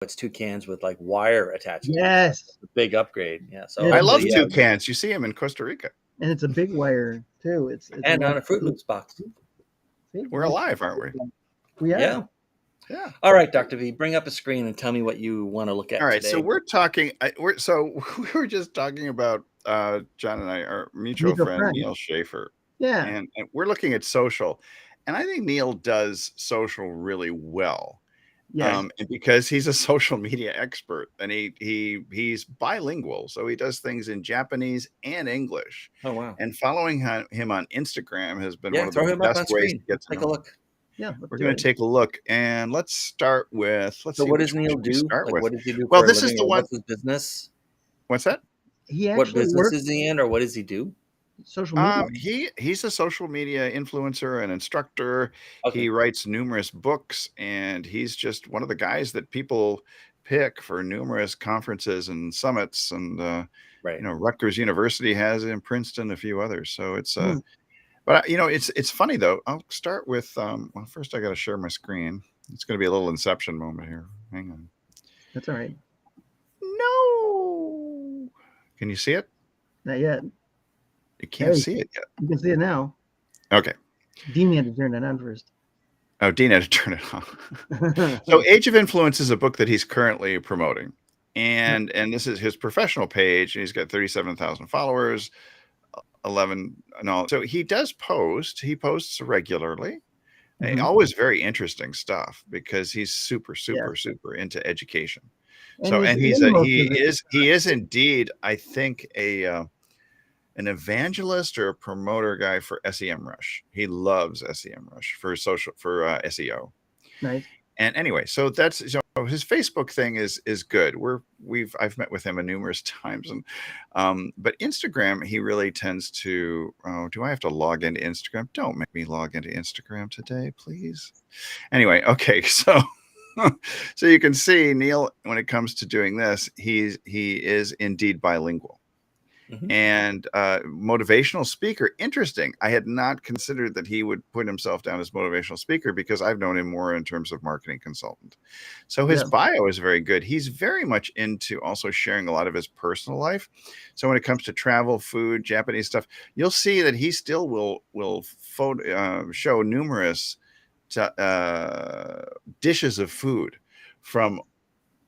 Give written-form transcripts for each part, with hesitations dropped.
it's two cans with like wire attached to it. Yes. It's a big upgrade. Yeah. So Yeah, I love hopefully, yeah. toucans. You see them in Costa Rica. and it's a big wire too. It's And on a Fruit Loops box. See? We're alive, aren't we? We are. Yeah. Yeah. All right, Dr. V, bring up a screen and tell me what you want to look at All right. today. So we're talking. We were just talking about John and I, our mutual friend Neil Schaefer. Yeah. And we're looking at social, and I think Neil does social really well. Yeah. And because he's a social media expert, and he's bilingual, so he does things in Japanese and English. Oh wow! And following him on Instagram has been one of throw the him up on best ways screen. to get Let's to take know a him. look. Yeah, We're going to take a look, and let's start with. So what does Neil do? Like, what does he do? Well, for this a is living, the one. What's his business? What's that? What business is he in, or what does he do? Social media. He's a social media influencer and instructor. Okay. He writes numerous books, and he's just one of the guys that people pick for numerous conferences and summits. And right. Rutgers University has it, in Princeton, a few others. So it's but it's funny though. I'll start with well, first I got to share my screen. It's going to be a little Inception moment here. Hang on. That's all right. No. Can you see it? Not yet. You can't see it yet. You can see it now. Okay. Dean had to turn it on first. Oh, Dean had to turn it on. So Age of Influence is a book that he's currently promoting. And this is his professional page. And he's got 37,000 followers, 11. No, so he does post. He posts regularly. Always very interesting stuff because he's super into education. And he is indeed, I think, an evangelist or a promoter guy for SEMrush. He loves SEMrush for SEO. Nice. And anyway, so that's his Facebook thing is good. I've met with him numerous times, and but Instagram, he really tends to. Oh, do I have to log into Instagram? Don't make me log into Instagram today, please. Anyway, okay, so so you can see Neil, when it comes to doing this, he is indeed bilingual. And motivational speaker. Interesting. I had not considered that he would put himself down as motivational speaker because I've known him more in terms of marketing consultant. So his bio is very good. He's very much into also sharing a lot of his personal life. So when it comes to travel, food, Japanese stuff, you'll see that he still will show numerous dishes of food from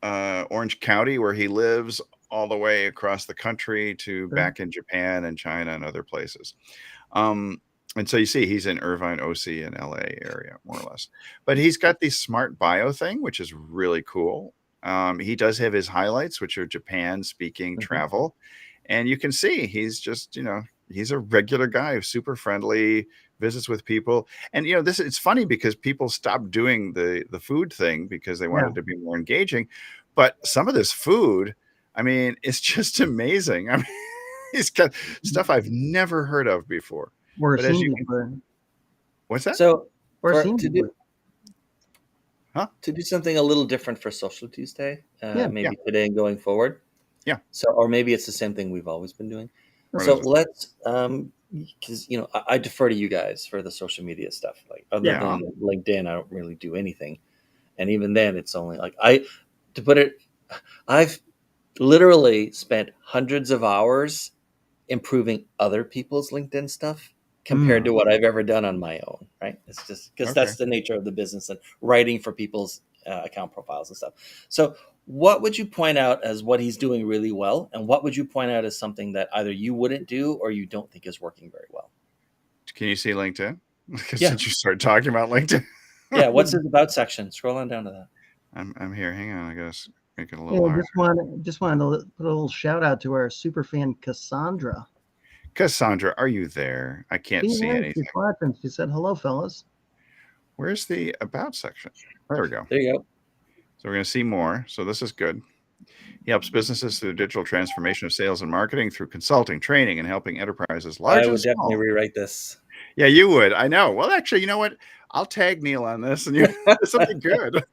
Orange County, where he lives, all the way across the country to back in Japan and China and other places. And so you see he's in Irvine, OC, and LA area, more or less. But he's got the smart bio thing, which is really cool. He does have his highlights, which are Japan, speaking, travel. And you can see he's just, he's a regular guy who's super friendly, visits with people. And, it's funny because people stopped doing the food thing because they wanted to be more engaging. But some of this food, I mean, it's just amazing. I mean, he's got stuff I've never heard of before. What's that? So to do something a little different for Social Tuesday, maybe today and going forward. Yeah. So, or maybe it's the same thing we've always been doing. So let's, because I defer to you guys for the social media stuff. Like other than LinkedIn, I don't really do anything, and even then, it's only like I've literally spent hundreds of hours improving other people's LinkedIn stuff compared to what I've ever done on my own, right? It's just because that's the nature of the business and writing for people's account profiles and stuff. So what would you point out as what he's doing really well? And what would you point out as something that either you wouldn't do or you don't think is working very well? Can you see LinkedIn? Since you started talking about LinkedIn. Yeah. What's his about section? Scroll on down to that. I'm here. Hang on. I guess. Make it a little harder. Just wanted to put a little shout out to our super fan Cassandra. Cassandra, are you there? I can't see anything. She said, "Hello, fellas." Where's the about section? There we go. There you go. So we're going to see more. So this is good. He helps businesses through digital transformation of sales and marketing through consulting, training, and helping enterprises large and small. I would definitely rewrite this. Yeah, you would. I know. Well, actually, you know what? I'll tag Neil on this, and this will be good.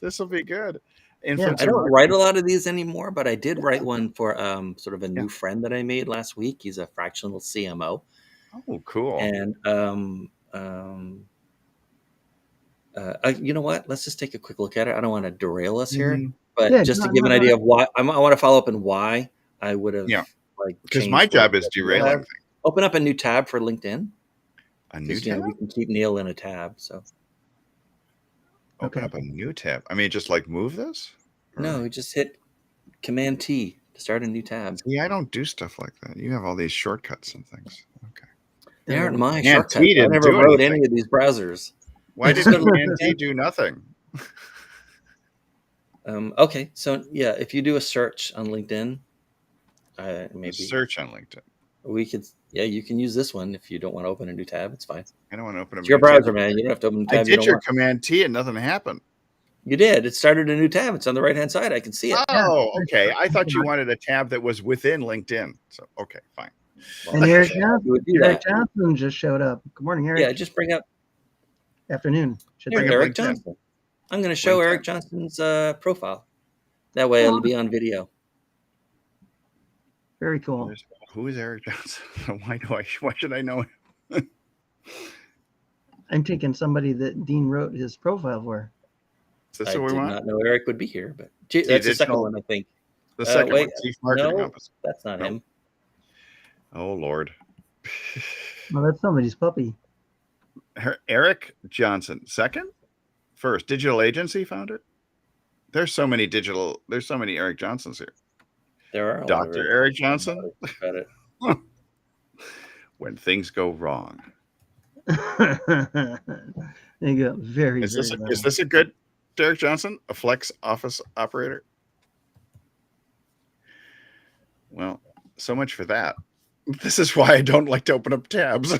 This will be good. I don't write a lot of these anymore, but I did write one for sort of a new friend that I made last week. He's a fractional CMO. Oh, cool. And You know what? Let's just take a quick look at it. I don't want to derail us here, Mhm. but Yeah, just no, to give no, an go idea ahead. of why I want to follow up and why I would have Yeah, like because my changed what job is Neil derailing has. things. Open up a new tab for LinkedIn A new because you know tab? we can keep Neil in a tab. So Open Okay. up a new tab. I mean, just like move this? no, Or we just hit Command T to start a new tab. see, I don't do stuff like that. You have all these shortcuts and things. Okay. They There we aren't go. my Command shortcuts. T I didn't never do wrote anything. any of these browsers. Why Just did go to Command T do nothing? okay, so yeah, if you do a search on LinkedIn, A maybe search on LinkedIn. we could. Yeah, you can use this one if you don't want to open a new tab. It's fine. I don't want to open a It's your new tab. browser, man. You don't have to open a I tab you did don't your want. Command T and nothing happened. You did. It started a new tab. It's on the right hand side. I can see it. Yeah. Oh, okay. I thought you wanted a tab that was within LinkedIn. So, okay, fine. Well, And I Eric wish you Johnson, would do Eric that. Johnson just showed up. Good morning, Yeah, Eric. just bring up. Afternoon. Should There's Bring say. up Eric LinkedIn. Johnson. I'm going to show LinkedIn. Eric Johnson's profile. That way, it'll be on video. Very cool. Who is Eric Johnson? Why should I know him? I'm taking somebody that Dean wrote his profile for. Is this I what we did want? not know Eric would be here, but The that's the second additional, one, I think. the second Wait, one, Chief Marketing no, Officer. that's not Nope. him. Oh, Lord. Well, that's somebody's puppy. Eric Johnson. Second? First, digital agency founder? There's so many Eric Johnsons here. There are a lot of Dr. Eric Johnson? About it. When things go wrong. There you go. Very, Is very well. this a good Derek Johnson? A flex office operator? Well, so much for that. This is why I don't like to open up tabs.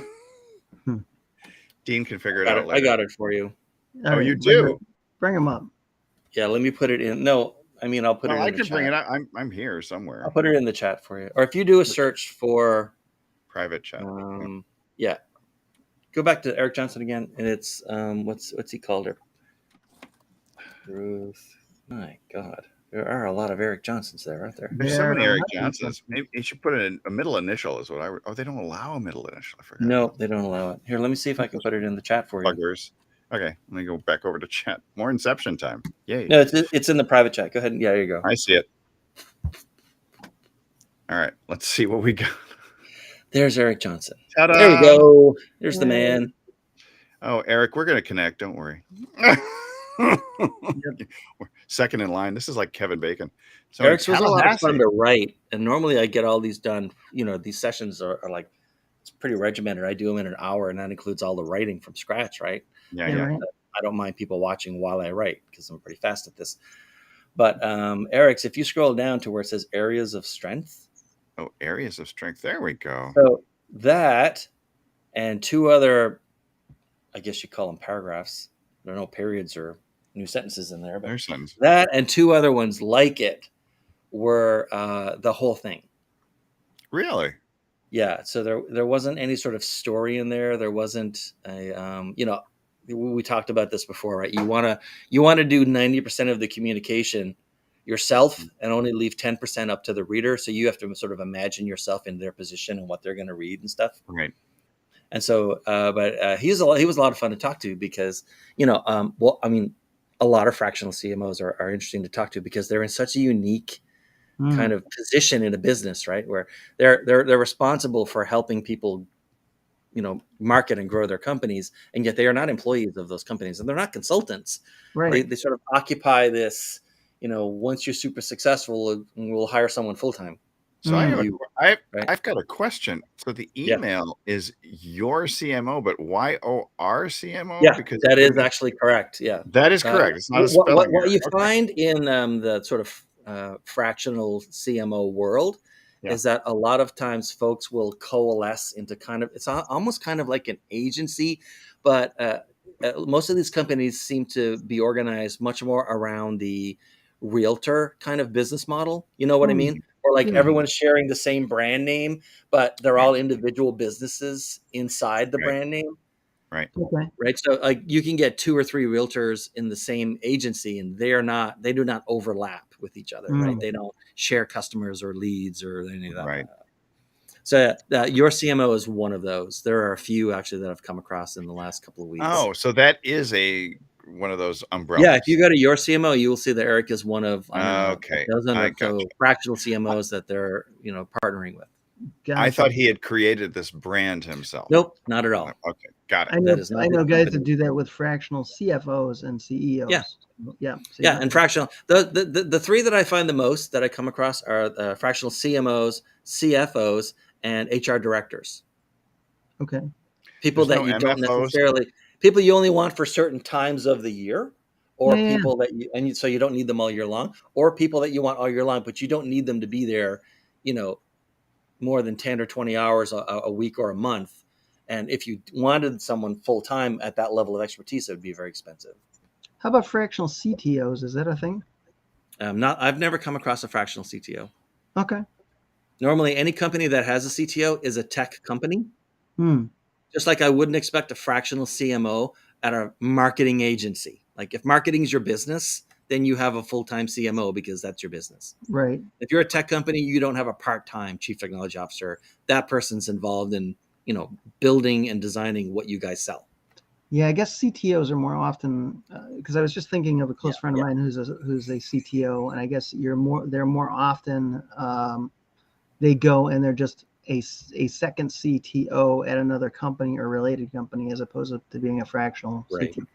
Dean can figure it out later. I got it for you. All right, you do? Bring him up. Yeah, let me put it in. No, I mean, I'll put it in I the can chat. bring it out. I'm here somewhere. I'll put it in the chat for you. Or if you do a search for private chat. Yeah. Go back to Eric Johnson again, and it's what's he called her? Ruth. My God, there are a lot of Eric Johnsons there, aren't there? There's so many Eric Johnsons. Maybe you should put in a middle initial. Is what I. Oh, they don't allow a middle initial. I forgot. No, they don't allow it. Here, let me see if I can put it in the chat for you. Buggers. Okay, let me go back over to chat. More Inception time. Yay! No, it's in the private chat. Go ahead. Yeah, there you go. I see it. All right, let's see what we got. There's Eric Johnson. Ta-da! There you go. There's the man. Oh, Eric, we're going to connect. Don't worry. Second in line. This is like Kevin Bacon. So Eric's was a lot of fun to write. And normally I get all these done. You know, these sessions are like, it's pretty regimented. I do them in an hour, and that includes all the writing from scratch, right? Yeah. Right. I don't mind people watching while I write because I'm pretty fast at this. But Eric's, if you scroll down to where it says areas of strength. Oh, areas of strength. There we go. So that and two other, I guess you call them paragraphs. There are no periods or new sentences in there. But that and two other ones like it were the whole thing. Really? Yeah. So there wasn't any sort of story in there. There wasn't a, we talked about this before, right? You want to do 90% of the communication yourself and only leave 10% up to the reader. So you have to sort of imagine yourself in their position and what they're going to read and stuff. Right. And so, he was a lot of fun to talk to because, a lot of fractional CMOs are interesting to talk to because they're in such a unique kind of position in a business, right? Where they're responsible for helping people, market and grow their companies, and yet they are not employees of those companies, and they're not consultants. Right. They sort of occupy this, once you're super successful, we'll hire someone full time. So I've got a question. So the email is your CMO, but YOR CMO? Yeah, because that is actually correct. Yeah, that is correct. It's not a spelling what you find in the sort of fractional CMO world is that a lot of times folks will coalesce into it's almost kind of like an agency, but most of these companies seem to be organized much more around the realtor kind of business model. You know what I mean? Or like everyone's sharing the same brand name, but they're all individual businesses inside the brand name. Right. Okay. Right. So like you can get 2 or 3 realtors in the same agency and they do not overlap with each other. Right. They don't share customers or leads or any of that. Right. So your CMO is one of those. There are a few actually that I've come across in the last couple of weeks. Oh, so that is a one of those Yeah, umbrellas. if you go to your CMO, you will see that Eric is one of, I don't know, Okay, a dozen I or so gotcha. fractional CMOs that they're partnering with. I thought he had created this brand himself. Nope, not at all. Okay, got it. I know, That is not I know his guys company. that do that with fractional CFOs and CEOs. Yeah. Yeah. Yeah, and fractional. The three that I find the most that I come across are fractional CMOs, CFOs, and HR directors. Okay. People There's that no you don't MFOs. necessarily, people you only want for certain times of the year, or Yeah. people that so you don't need them all year long, or people that you want all year long, but you don't need them to be there, more than 10 or 20 hours a week or a month. And if you wanted someone full time at that level of expertise, it would be very expensive. How about fractional CTOs? Is that a thing? I've never come across a fractional CTO. Okay. Normally, any company that has a CTO is a tech company. Hmm. Just like I wouldn't expect a fractional CMO at a marketing agency. Like if marketing is your business, then you have a full-time CMO because that's your business. Right. If you're a tech company, you don't have a part-time chief technology officer. That person's involved in, building and designing what you guys sell. Yeah, I guess CTOs are more often because I was just thinking of a close friend of mine who's a CTO, and I guess they're more often they go and they're just a second CTO at another company or related company as opposed to being a fractional CTO.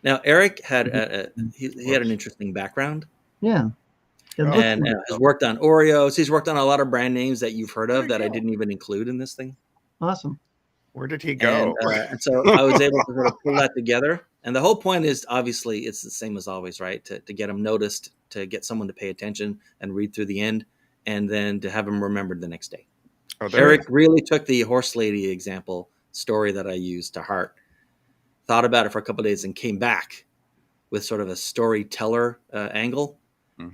Now, Eric had he had an interesting background. Yeah. And has worked on Oreos. He's worked on a lot of brand names that you've heard of that I didn't even include in this thing. Awesome. Where did he go? And so I was able to sort of pull that together. And the whole point is, obviously, it's the same as always, right? To get them noticed, to get someone to pay attention and read through the end, and then to have them remembered the next day. Eric really took the horse lady example story that I used to heart, thought about it for a couple of days, and came back with sort of a storyteller angle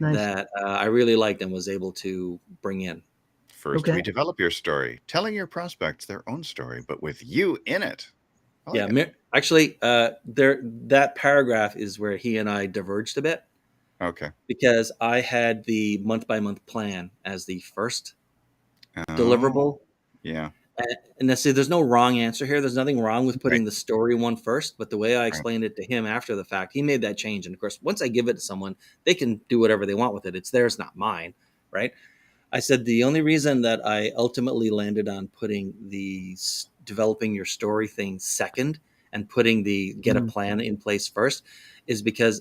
that I really liked and was able to bring in. First, we develop your story, telling your prospects their own story, but with you in it. Actually, that paragraph is where he and I diverged a bit. Okay. Because I had the month-by-month plan as the first deliverable. Yeah. And see, there's no wrong answer here. There's nothing wrong with putting the story one first, but the way I explained it to him after the fact, he made that change. And of course, once I give it to someone, they can do whatever they want with it. It's theirs, not mine, right? I said the only reason that I ultimately landed on putting the developing your story thing second and putting the get a plan in place first is because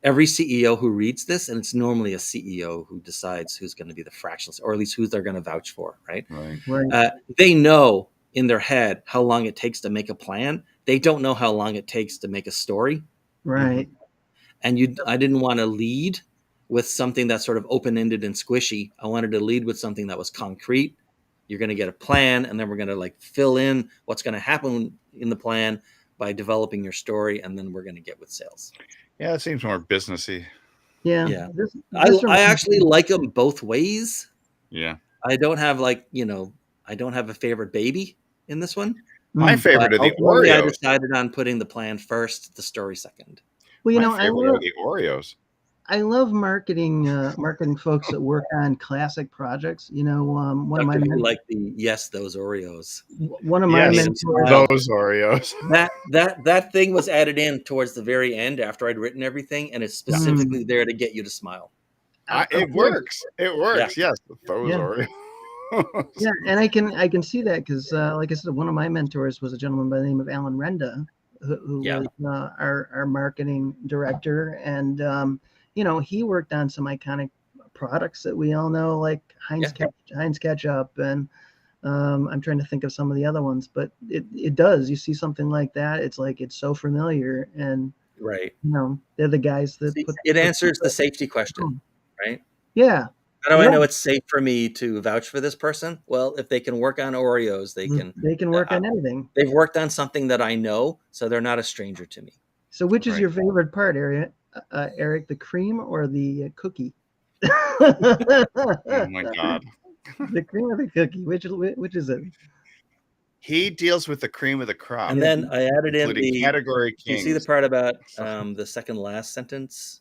every CEO who reads this, and it's normally a CEO who decides who's going to be the fractionalist, or at least who they're going to vouch for, right? They know in their head how long it takes to make a plan. They don't know how long it takes to make a story. Right. And I didn't want to lead with something that's sort of open-ended and squishy. I wanted to lead with something that was concrete. You're going to get a plan, and then we're going to fill in what's going to happen in the plan by developing your story, and then we're going to get with sales. Yeah, it seems more businessy. Yeah. I actually like them both ways. Yeah. I don't have I don't have a favorite baby in this one. My favorite are the Oreos. I decided on putting the plan first, the story second. Well, My favorite are the Oreos. I love marketing folks that work on classic projects. One of my like those Oreos. One of my mentors, those Oreos. that thing was added in towards the very end after I'd written everything, and it's specifically there to get you to smile. It works. It works. Yes, those Oreos. Yeah, and I can see that because, like I said, one of my mentors was a gentleman by the name of Alan Renda, who was our marketing director, and he worked on some iconic products that we all know, like Heinz ketchup, and I'm trying to think of some of the other ones, but it does. You see something like that, it's like it's so familiar, and they're the guys that it answers the safety question, right? Yeah. How do I know it's safe for me to vouch for this person? Well, if they can work on Oreos, they can work on anything. They've worked on something that I know, so they're not a stranger to me. So which is your favorite part, Eric, the cream or the cookie? Oh my God. The cream or the cookie? Which is it? He deals with the cream of the crop. And then I added in the category kings. You see the part about the second last sentence,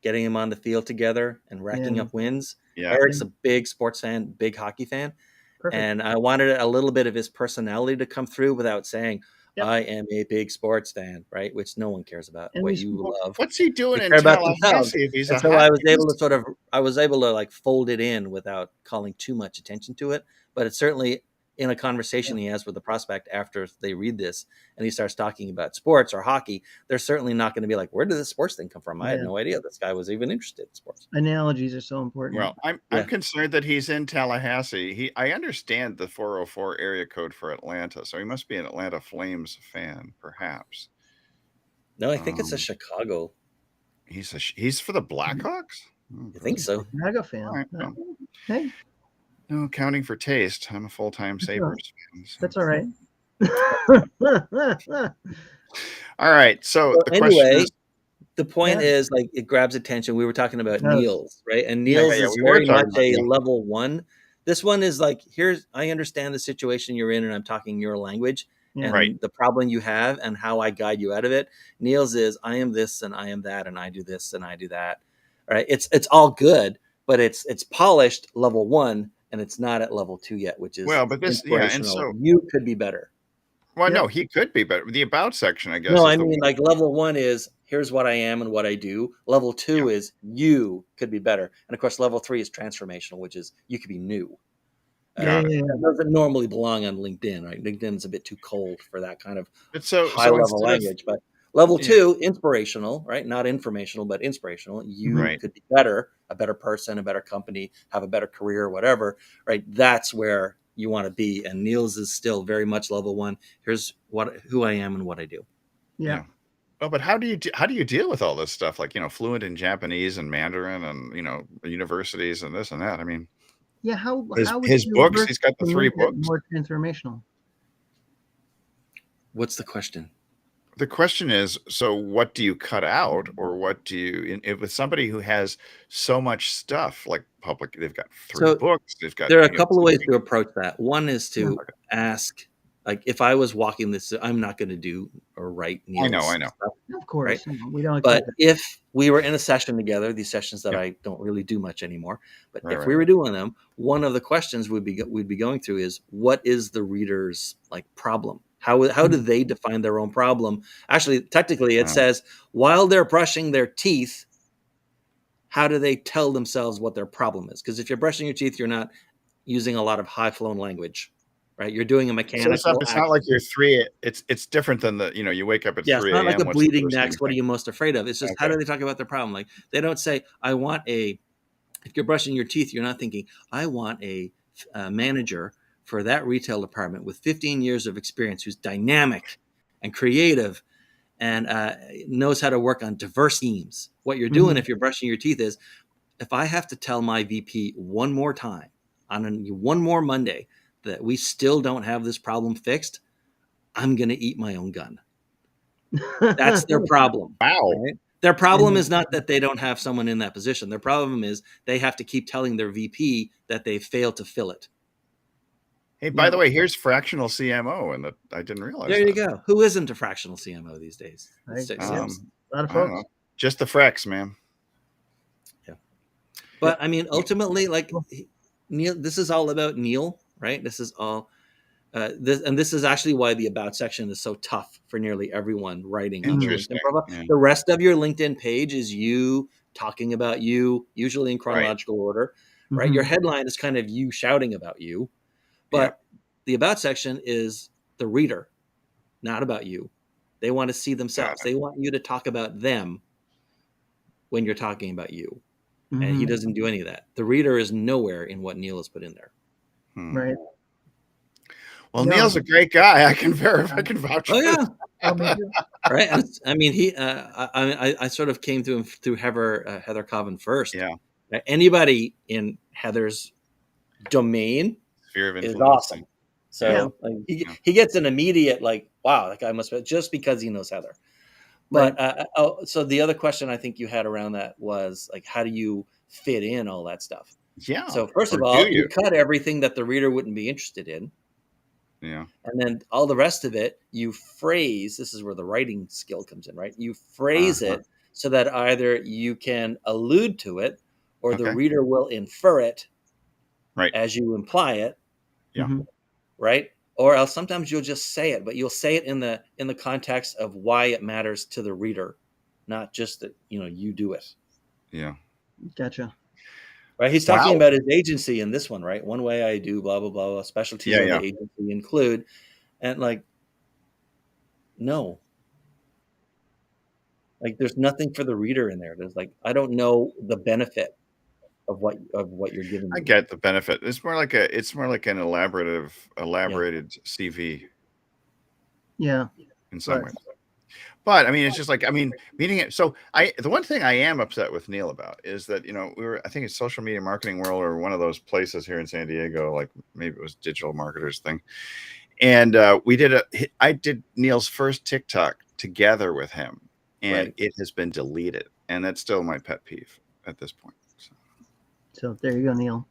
getting them on the field together and racking up wins. Yeah. Eric's a big sports fan, big hockey fan. Perfect. And I wanted a little bit of his personality to come through without saying, Yep. I am a big sports fan, right? Which no one cares about And what we you spoke- love. What's he doing They in care about themselves. Tallahassee if he's And a so I was hockey? able to like fold it in without calling too much attention to it. But it's certainly in a conversation he has with the prospect after they read this and he starts talking about sports or hockey, they're certainly not going to be like, where did this sports thing come from? I had no idea this guy was even interested in sports. Analogies are so important. Well, I'm concerned that he's in Tallahassee. I understand the 404 area code for Atlanta, so he must be an Atlanta Flames fan, perhaps. No, I think it's a Chicago. He's for the Blackhawks? I think so. Chicago fan. All right, well, hey. No accounting for taste. I'm a full-time Sabres fan. So. That's all right. All right. So the anyway, question is, the point is like it grabs attention. We were talking about Niels, right? And Niels is we very much a Niels. level one. This one is like, I understand the situation you're in and I'm talking your language and the problem you have and how I guide you out of it. Niels is, I am this and I am that and I do this and I do that. All right. It's all good, but it's polished level one and it's not at level 2 yet, which is but this, and so you could be better. Well, no, he could be, but the about section, I guess. No, I mean, like level 1 is here's what I am and what I do. Level 2 is you could be better, and of course, level 3 is transformational, which is you could be new. That doesn't normally belong on LinkedIn, right? LinkedIn's a bit too cold for that kind of high level language. But level 2, inspirational, right? Not informational, but inspirational. You could be better, a better person, a better company, have a better career, whatever, right? That's where you want to be. And Niels is still very much level 1. Here's who I am and what I do. Yeah. Oh, but how do you deal with all this stuff? Like, fluent in Japanese and Mandarin and, universities and this and that. I mean, how his books, he's got the 3 books. More transformational. What's the question? The question is, so what do you cut out, or what do you, with somebody who has so much stuff like public, they've got 3 books, they've got. There are a couple of ways to approach that. One is to ask, like, if I was walking this, I'm not going to do or write Niels. I know. Stuff, of course, right? We don't. But if we were in a session together, these sessions that I don't really do much anymore, but if we were doing them, one of the questions we'd be going through is, what is the reader's like problem? How do they define their own problem? Actually, technically, it says while they're brushing their teeth, how do they tell themselves what their problem is? Because if you're brushing your teeth, you're not using a lot of high-flown language, right? You're doing a mechanical. So it's not like you're 3. It's different than you wake up at 3 a.m. It's not like a bleeding neck. What are you most afraid of? It's just how do they talk about their problem? Like they don't say, if you're brushing your teeth, you're not thinking, I want a manager for that retail department with 15 years of experience who's dynamic and creative and knows how to work on diverse teams. What you're doing if you're brushing your teeth is, if I have to tell my VP one more time on one more Monday that we still don't have this problem fixed, I'm going to eat my own gun. That's their problem. Wow. Right? Their problem is not that they don't have someone in that position. Their problem is they have to keep telling their VP that they failed to fill it. Hey, by the way, here's fractional CMO, and I didn't realize. There you go. Who isn't a fractional CMO these days? A lot of folks. Just the Frex, man. Yeah, but I mean, ultimately, like Neil, this is all about Neil, right? This is all. This is actually why the about section is so tough for nearly everyone writing on their LinkedIn profile. Yeah. The rest of your LinkedIn page is you talking about you, usually in chronological order, right? Your headline is kind of you shouting about you. But the about section is the reader, not about you. They want to see themselves. They want you to talk about them when you're talking about you. And he doesn't do any of that. The reader is nowhere in what Neil has put in there. Right. Well, Neil's a great guy. I can vouch for yeah. Right. I mean, I sort of came to him through Heather Coven first. Yeah. Anybody in Heather's domain is awesome. So he gets an immediate wow, that guy must be, just because he knows Heather. But so the other question I think you had around that was how do you fit in all that stuff? Yeah. So first of all, you cut everything that the reader wouldn't be interested in. Yeah. And then all the rest of it, you phrase. This is where the writing skill comes in, right? You phrase it so that either you can allude to it or the reader will infer it. Right. As you imply it. Yeah. Right. or else sometimes you'll just say it, but you'll say it in the context of why it matters to the reader, not just that you do it. Yeah. Gotcha. Right? He's talking about his agency in this one, right? One way I do blah blah blah. Specialties of the agency include, and like, no, like there's nothing for the reader in there. There's like, I don't know the benefit of what you're giving me. I get the benefit. It's more like an elaborated CV. Yeah. In some ways. But I mean, it's just like, meeting it. So the one thing I am upset with Neil about is that, I think it's Social Media Marketing World or one of those places here in San Diego, like maybe it was Digital Marketers thing. And I did Neil's first TikTok together with him, and it has been deleted. And that's still my pet peeve at this point. So there you go, Neil.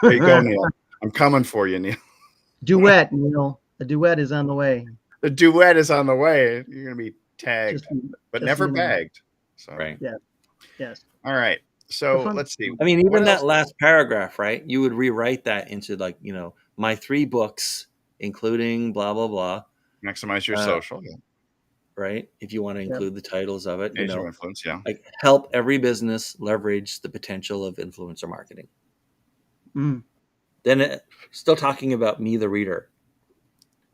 There you go, Neil. I'm coming for you, Neil. Duet, Neil. A duet is on the way. The duet is on the way. You're going to be tagged, but never bagged. So. Right. Yeah. Yes. All right. So let's see. I mean, even that last paragraph, right? You would rewrite that into like, my 3 books, including blah, blah, blah. Maximize your social. Yeah. Right. If you want to include the titles of it, influence. Yeah. Like help every business leverage the potential of influencer marketing. Mm. Then still talking about me, the reader,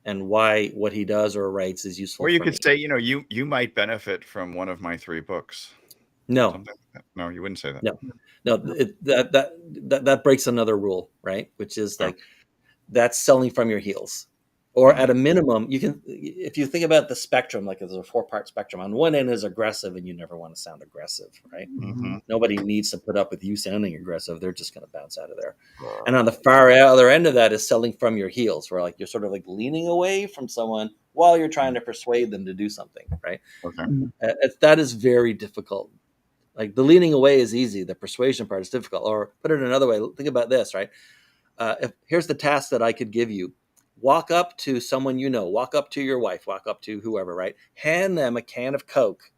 and why what he does or writes is useful. Or you could say, you might benefit from one of my 3 books. No, like no, you wouldn't say that. No. That breaks another rule, right? Which is like that's selling from your heels, or at a minimum, you can. If you think about the spectrum, like there's a 4-part spectrum. On one end is aggressive, and you never want to sound aggressive, right? Mm-hmm. Nobody needs to put up with you sounding aggressive; they're just going to bounce out of there. And on the far other end of that is selling from your heels, where like you're sort of like leaning away from someone while you're trying to persuade them to do something, right? Okay. That is very difficult. Like the leaning away is easy; the persuasion part is difficult. Or put it another way, think about this, right? Here's the task that I could give you. Walk up to someone walk up to your wife, walk up to whoever, right? Hand them a can of Coke.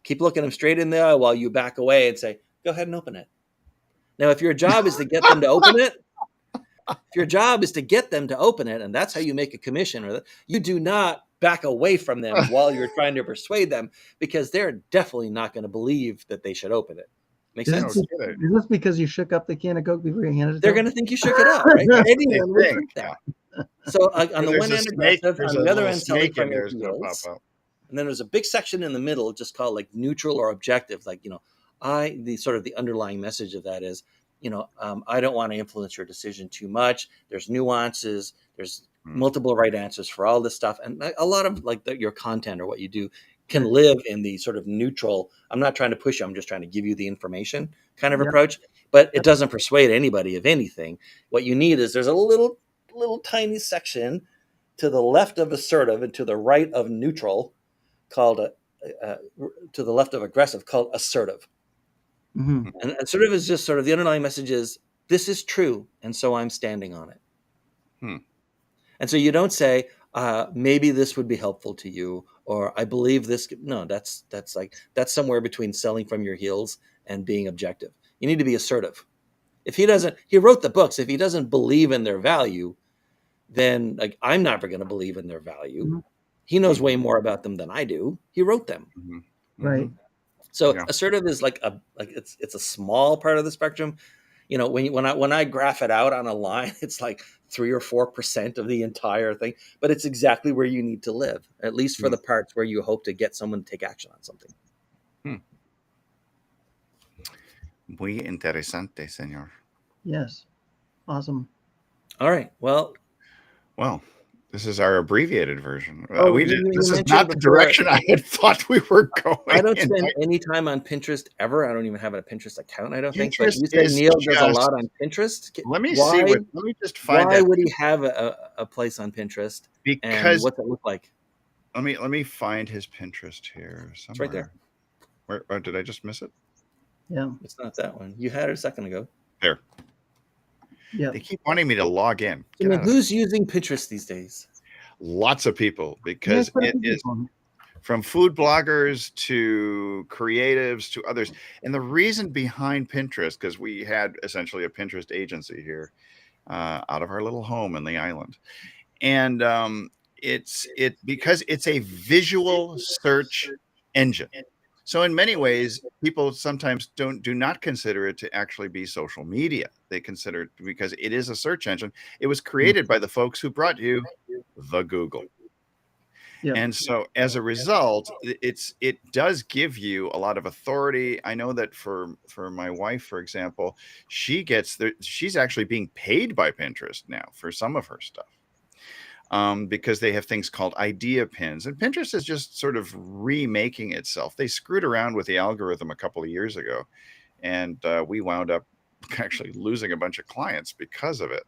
Keep looking them straight in the eye while you back away and say, go ahead and open it. Now, if your job is to get them to open it, and that's how you make a commission, you do not back away from them while you're trying to persuade them, because they're definitely not going to believe that they should open it. Makes sense? Is this because you shook up the can of Coke before you handed it? They're going to think you shook it up, right? Anyone would think that. So on the one end, aggressive, on the other end, selling from your heels. And then there's a big section in the middle just called like neutral or objective. Like, the underlying message of that is, I don't want to influence your decision too much. There's nuances. There's multiple right answers for all this stuff. And a lot of like your content or what you do can live in the sort of neutral, I'm not trying to push you, I'm just trying to give you the information kind of approach. But it doesn't persuade anybody of anything. What you need is there's a little tiny section to the left of assertive and to the right of neutral called to the left of aggressive called assertive. Mm-hmm. And assertive is just sort of the underlying message is, this is true, and so I'm standing on it. And so you don't say, maybe this would be helpful to you, or I believe this. No, that's somewhere between selling from your heels and being objective. You need to be assertive. If he wrote the books. If he doesn't believe in their value, then like I'm never going to believe in their value. Mm-hmm. He knows way more about them than I do. He wrote them. Mm-hmm. Right. So assertive is it's a small part of the spectrum. When I graph it out on a line, it's like 3 or 4% of the entire thing, but it's exactly where you need to live, at least for the parts where you hope to get someone to take action on something. Muy interesante, señor. Yes. Awesome. All right. Well, this is our abbreviated version. This is not the direction I had thought we were going. I don't spend any time on Pinterest ever. I don't even have a Pinterest account, I don't think. But you say Neil does a lot on Pinterest. Let me just find why would he have a place on Pinterest? Because what's it look like? Let me find his Pinterest here somewhere. It's right there. Where did I just miss it? Yeah. It's not that one. You had it a second ago. There. Yeah. They keep wanting me to log in. Who's using Pinterest these days? Lots of people, because it is from food bloggers to creatives to others. And the reason behind Pinterest, because we had essentially a Pinterest agency here out of our little home in the island. and it's because it's a visual search engine. So in many ways, people sometimes do not consider it to actually be social media. They consider it because it is a search engine. It was created by the folks who brought you the Google. Yeah. And so as a result, it does give you a lot of authority. I know that for my wife, for example, she's actually being paid by Pinterest now for some of her stuff. Because they have things called idea pins, and Pinterest is just sort of remaking itself. They screwed around with the algorithm a couple of years ago, and we wound up actually losing a bunch of clients because of it.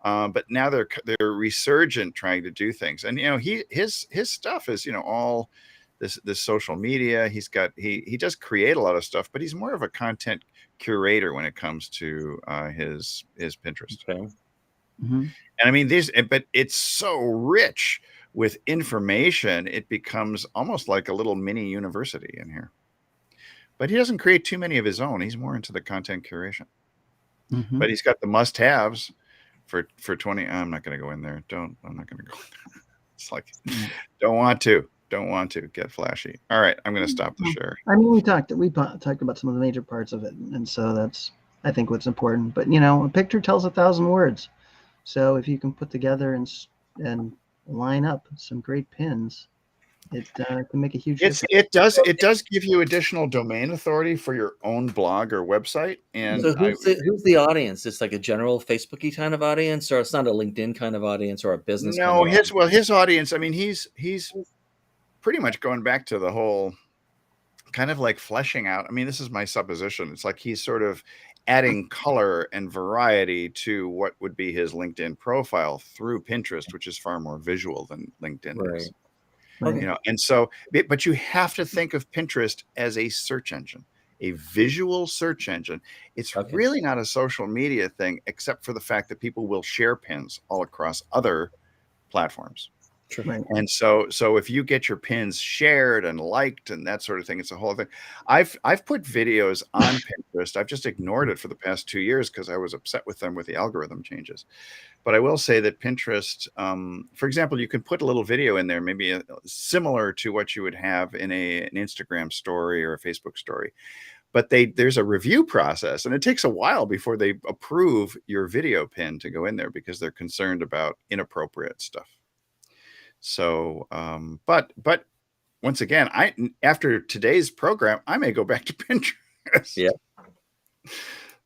But now they're resurgent, trying to do things, and his stuff is all this social media. He does create a lot of stuff, but he's more of a content curator when it comes to his Pinterest. Okay. Mm-hmm. And I mean, but it's so rich with information, it becomes almost like a little mini university in here. But he doesn't create too many of his own. He's more into the content curation. Mm-hmm. But he's got the must-haves for 20. I'm not going to go in there. I'm not going to go in there. It's like, don't want to get flashy. All right, I'm going to stop the share. I mean, we talked about some of the major parts of it, and so that's, I think, what's important. But a picture tells 1,000 words. So if you can put together and line up some great pins, it can make a huge difference. It does give you additional domain authority for your own blog or website. And so who's the audience? It's like a general Facebooky kind of audience, or it's not a LinkedIn kind of audience, or a business? No, his audience. I mean, he's pretty much going back to the whole kind of like fleshing out. I mean, this is my supposition. It's like he's sort of adding color and variety to what would be his LinkedIn profile through Pinterest, which is far more visual than LinkedIn is. Right. And so, but you have to think of Pinterest as a search engine, a visual search engine. It's really not a social media thing, except for the fact that people will share pins all across other platforms. Sure. Right. And so if you get your pins shared and liked and that sort of thing, it's a whole thing. I've put videos on Pinterest. I've just ignored it for the past 2 years because I was upset with them with the algorithm changes. But I will say that Pinterest, for example, you can put a little video in there, maybe similar to what you would have in an Instagram story or a Facebook story. But there's a review process, and it takes a while before they approve your video pin to go in there because they're concerned about inappropriate stuff. So, but once again, after today's program, I may go back to Pinterest. Yeah.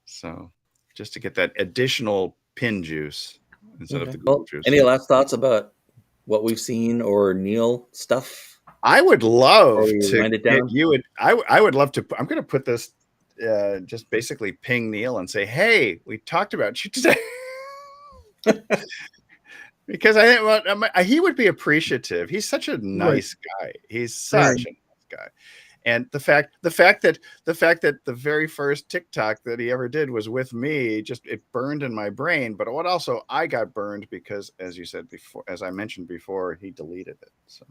So just to get that additional pin juice instead of the Google juice. Any last thoughts about what we've seen or Neil stuff? I would love to wind it down? I would love to. I'm going to put this, just basically ping Neil and say, hey, we talked about you today. Because I think he would be appreciative. He's such a nice guy. He's such a nice guy. And the fact that the very first TikTok that he ever did was with me, it burned in my brain. But what also I got burned because, as you said before, as I mentioned before, he deleted it. So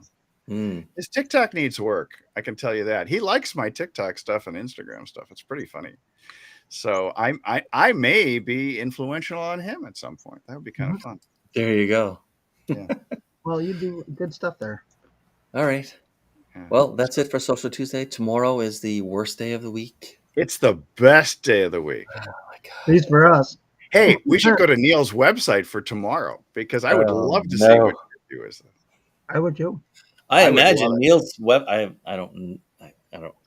his TikTok needs work. I can tell you that. He likes my TikTok stuff and Instagram stuff. It's pretty funny. So I may be influential on him at some point. That would be kind of fun. There you go. Yeah. Well, you do good stuff there. All right. Yeah. Well, that's it for Social Tuesday. Tomorrow is the worst day of the week. It's the best day of the week. Oh my God. At least for us. Hey, we should go to Neil's website for tomorrow because I would love to see what you do is. I would too. I imagine Neil's web. I don't.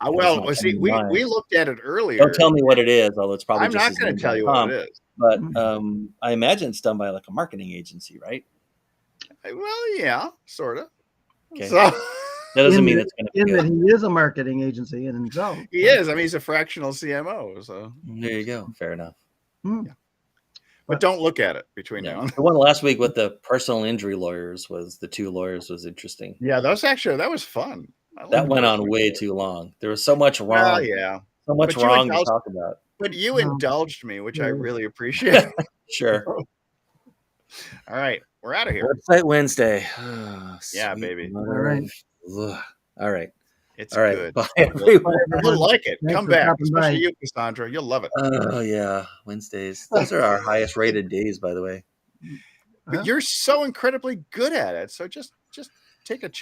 Well, see, we looked at it earlier. Don't tell me what it is, although it's probably. I'm not going to tell you what it is. But I imagine it's done by like a marketing agency, right? Well, yeah, sort of. Okay. So that doesn't mean it's going to be good. That he is a marketing agency in himself. He is. I mean, he's a fractional CMO. So there you go. Fair enough. Yeah. But don't look at it between now and the one last week with the personal injury lawyers the two lawyers was interesting. Yeah, that was fun. That went on way too long. There was so much wrong. Well, yeah. So much wrong to talk about. But you indulged me, which I really appreciate. Sure. All right. We're out of here. Website Wednesday. Yeah, baby. All right. All right. It's good. Bye, everyone. You'll like it. Come back. Especially you, Cassandra. You'll love it. Oh, yeah. Wednesdays. Those are our highest rated days, by the way. but you're so incredibly good at it. So just take a